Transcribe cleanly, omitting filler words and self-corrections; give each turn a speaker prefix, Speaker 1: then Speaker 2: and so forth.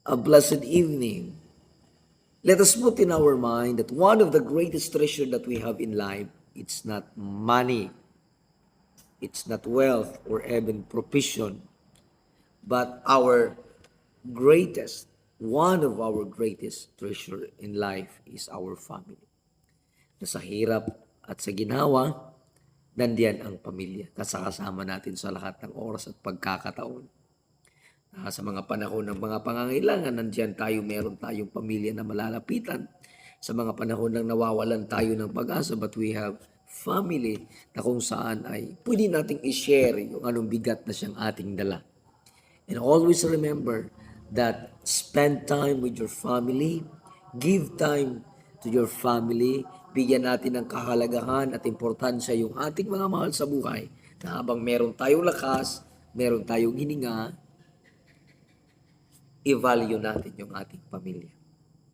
Speaker 1: a blessed evening. Let us put in our mind that one of the greatest treasure that we have in life, it's not money, it's not wealth or even provision, but one of our greatest treasure in life is our family. Na sa hirap at sa ginawa, nandiyan ang pamilya. Kasama natin sa lahat ng oras at pagkakataon. Sa mga panahon ng mga pangangailangan, nandiyan tayo, meron tayong pamilya na malalapitan. Sa mga panahon ng nawawalan tayo ng pag-asa, but we have family na kung saan ay pwede nating i-share yung anong bigat na siyang ating dala. And always remember that spend time with your family, give time to your family, bigyan natin ng kahalagahan at importansya yung ating mga mahal sa buhay na habang meron tayong lakas, meron tayong hininga, i-value natin yung ating pamilya.